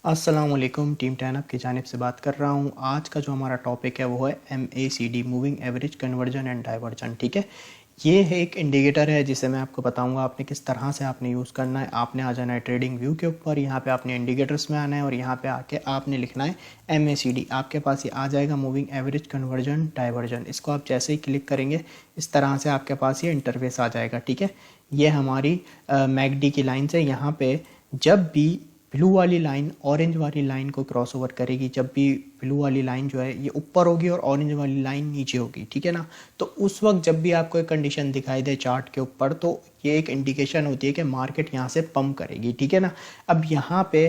अस्सलामुअलैकुम, team 10 up की जानिब से बात कर रहा हूँ। आज का जो हमारा टॉपिक है वो है MACD, moving average conversion and diversion. ठीक है, ये है एक इंडिकेटर है जिसे मैं आपको बताऊंगा आपने किस तरह से आपने यूज़ करना है। आपने आ जाना है ट्रेडिंग व्यू के ऊपर, यहाँ पे आपने इंडिकेटर्स में आना है और यहाँ पे आके आपने लिखना है MACD। आपके पास ये आ जाएगा, मूविंग एवरेज कन्वर्जन डाइवर्जन। इसको आप जैसे ही क्लिक करेंगे इस तरह से आपके पास ये इंटरफेस आ जाएगा। ठीक है, ये हमारी मैकडी की लाइन से यहाँ पे जब भी ब्लू वाली लाइन ऑरेंज वाली लाइन को क्रॉस ओवर करेगी, जब भी ब्लू वाली लाइन जो है ये ऊपर होगी और ऑरेंज वाली लाइन नीचे होगी, ठीक है ना, तो उस वक्त जब भी आपको एक कंडीशन दिखाई दे चार्ट के ऊपर तो ये एक इंडिकेशन होती है कि मार्केट यहाँ से पंप करेगी। ठीक है ना, अब यहाँ पे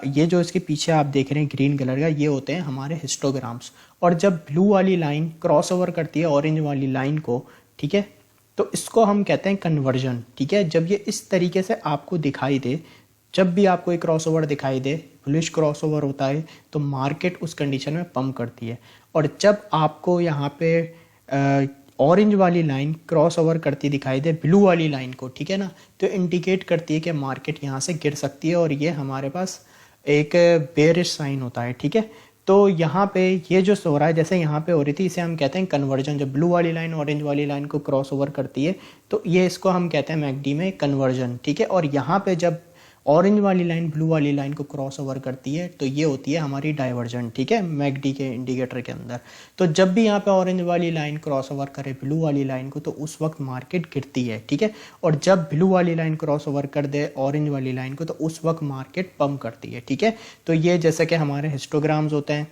ये जो इसके पीछे आप देख रहे हैं ग्रीन कलर का, ये होते हैं हमारे हिस्टोग्राम्स। और जब ब्लू वाली लाइन क्रॉस ओवर करती है ऑरेंज वाली लाइन को, ठीक है, तो इसको हम कहते हैं कन्वर्जन। ठीक है, जब ये इस तरीके से आपको दिखाई दे, जब भी आपको एक क्रॉसओवर दिखाई दे, बुलिश क्रॉसओवर होता है, तो मार्केट उस कंडीशन में पंप करती है। और जब आपको यहाँ पे ऑरेंज वाली लाइन क्रॉसओवर करती दिखाई दे ब्लू वाली लाइन को, ठीक है ना, तो इंडिकेट करती है कि मार्केट यहाँ से गिर सकती है और ये हमारे पास एक बेरिश साइन होता है। ठीक है, तो यहाँ पे ये जो हो रहा है, जैसे यहाँ पे हो रही थी, इसे हम कहते हैं कन्वर्जन। जब ब्लू वाली लाइन ऑरेंज वाली लाइन को क्रॉस ओवर करती है तो ये इसको हम कहते हैं मैकडी में कन्वर्जन। ठीक है, और यहाँ पे जब ऑरेंज वाली लाइन ब्लू वाली लाइन को क्रॉस ओवर करती है तो ये होती है हमारी डाइवर्जन। ठीक है, मैकडी के इंडिकेटर के अंदर। तो जब भी यहाँ पे ऑरेंज वाली लाइन क्रॉस ओवर करे ब्लू वाली लाइन को तो उस वक्त मार्केट गिरती है। ठीक है, और जब ब्लू वाली लाइन क्रॉस ओवर कर दे ऑरेंज वाली लाइन को तो उस वक्त मार्केट पंप करती है। ठीक है, तो ये जैसे कि हमारे हिस्टोग्राम्स होते हैं,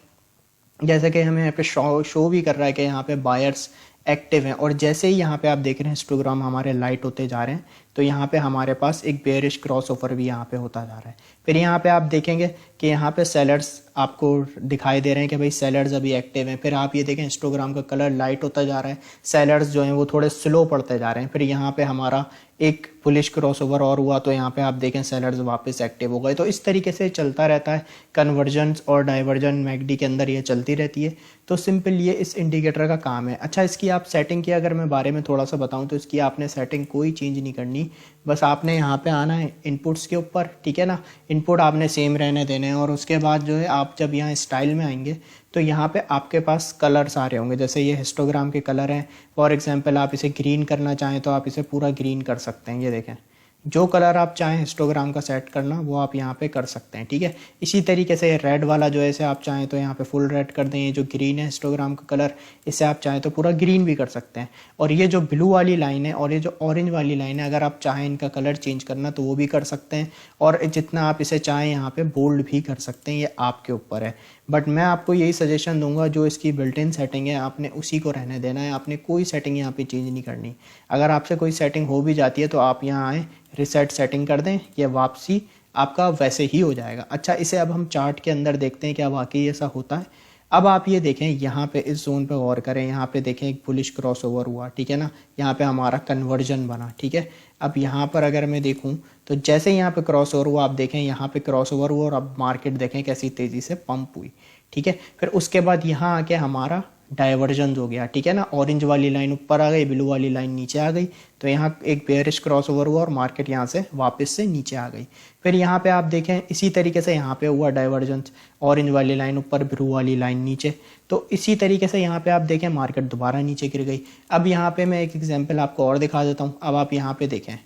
जैसे कि हमें यहाँ पे शो भी कर रहा है कि यहाँ पे बायर्स एक्टिव हैं। और जैसे ही यहाँ पे आप देख रहे हैं हिस्टोग्राम हमारे लाइट होते जा रहे हैं, तो यहाँ पे हमारे पास एक बेयरिश क्रॉस ओवर भी यहाँ पे होता जा रहा है। फिर यहाँ पे आप देखेंगे कि यहाँ पे सेलर्स आपको दिखाई दे रहे हैं कि भाई सेलर्स अभी एक्टिव हैं। फिर आप ये देखें हिस्टोग्राम का कलर लाइट होता जा रहा है, सेलर्स जो हैं वो थोड़े स्लो पड़ते जा रहे हैं। फिर यहाँ पे हमारा एक बुलिश क्रॉस ओवर और हुआ तो यहाँ पे आप देखें सेलर्स वापस एक्टिव हो गए। तो इस तरीके से चलता रहता है, कन्वर्जन और डाइवर्जन मैकडी के अंदर ये चलती रहती है। तो सिंपल ये इस इंडिकेटर का काम है। अच्छा, इसकी आप सेटिंग की अगर मैं बारे में थोड़ा सा बताऊं तो इसकी आपने सेटिंग कोई चेंज नहीं करनी, बस आपने यहाँ पे आना है इनपुट्स के ऊपर। ठीक है ना, इनपुट आपने सेम रहने देने हैं और उसके बाद जो है आप जब यहाँ स्टाइल में आएंगे तो यहाँ पे आपके पास कलर्स आ रहे होंगे। जैसे ये हिस्टोग्राम के कलर हैं, फॉर एग्जांपल आप इसे ग्रीन करना चाहें तो आप इसे पूरा ग्रीन कर सकते हैं। ये देखें, जो कलर आप चाहें हिस्टोग्राम का सेट करना वो आप यहाँ पे कर सकते हैं। ठीक है, इसी तरीके से रेड वाला जो है इसे आप चाहें तो यहाँ पे फुल रेड कर दें। ये जो ग्रीन है हिस्टोग्राम का कलर, इसे आप चाहें तो पूरा ग्रीन भी कर सकते हैं। और ये जो ब्लू वाली लाइन है और ये जो ऑरेंज वाली लाइन है, अगर आप चाहें इनका कलर चेंज करना तो वो भी कर सकते हैं। और जितना आप इसे चाहें यहाँ पे बोल्ड भी कर सकते हैं, ये आपके ऊपर है। बट मैं आपको यही सजेशन दूंगा, जो इसकी बिल्ट इन सेटिंग है आपने उसी को रहने देना है, आपने कोई सेटिंग यहाँ पे चेंज नहीं करनी। अगर आपसे कोई सेटिंग हो भी जाती है तो आप यहाँ आएँ, रिसेट सेटिंग कर दें, ये वापसी आपका वैसे ही हो जाएगा। अच्छा, इसे अब हम चार्ट के अंदर देखते हैं क्या वाकई ऐसा होता है। अब आप ये देखें, यहाँ पे इस जोन पे गौर करें, यहाँ पे देखें एक बुलिश क्रॉस ओवर हुआ। ठीक है ना, यहाँ पे हमारा कन्वर्जन बना। ठीक है, अब यहाँ पर अगर मैं देखूँ तो जैसे यहाँ पे क्रॉस ओवर हुआ, आप देखें यहाँ पे क्रॉस ओवर हुआ और अब मार्केट देखें कैसी तेज़ी से पंप हुई। ठीक है, फिर उसके बाद यहाँ आके हमारा डाइवर्जन हो गया। ठीक है ना, ऑरेंज वाली लाइन ऊपर आ गई, ब्लू वाली लाइन नीचे आ गई, तो यहाँ एक बेयरिश क्रॉस ओवर हुआ और मार्केट यहाँ से वापस से नीचे आ गई। फिर यहाँ पे आप देखें इसी तरीके से यहाँ पे हुआ डाइवर्जेंस, ऑरेंज वाली लाइन ऊपर, ब्लू वाली लाइन नीचे। तो इसी तरीके से यहाँ पे आप देखें मार्केट दोबारा नीचे गिर गई। अब यहाँ पे मैं एक एग्जाम्पल आपको और दिखा देता हूँ। अब आप यहाँ पे देखें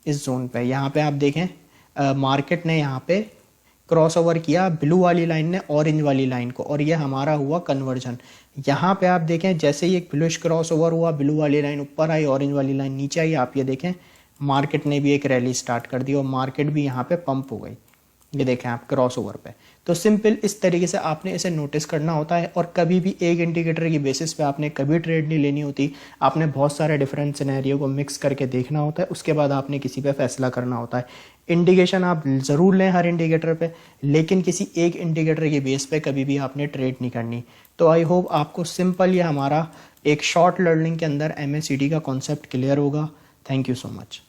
इस जोन पे, यहाँ पे आप देखें मार्केट ने यहाँ पे क्रॉस ओवर किया ब्लू वाली लाइन ने ऑरेंज वाली लाइन को, और ये हमारा हुआ कन्वर्जन। यहाँ पे आप देखें जैसे ही एक ब्लूइश क्रॉस ओवर हुआ, ब्लू वाली लाइन ऊपर आई, ऑरेंज वाली लाइन नीचे आई, आप ये देखें मार्केट ने भी एक रैली स्टार्ट कर दी और मार्केट भी यहाँ पे पंप हो गई। ये देखें आप क्रॉस ओवर पे। तो सिंपल इस तरीके से आपने इसे नोटिस करना होता है। और कभी भी एक इंडिकेटर की बेसिस पे आपने कभी ट्रेड नहीं लेनी होती, आपने बहुत सारे डिफरेंट सिनेरियो को मिक्स करके देखना होता है, उसके बाद आपने किसी पे फैसला करना होता है। इंडिकेशन आप ज़रूर लें हर इंडिकेटर पे, लेकिन किसी एक इंडिकेटर के बेस पे कभी भी आपने ट्रेड नहीं करनी। तो आई होप आपको सिंपल ये हमारा एक शॉर्ट लर्निंग के अंदर MACD का कॉन्सेप्ट क्लियर होगा। Thank you so much.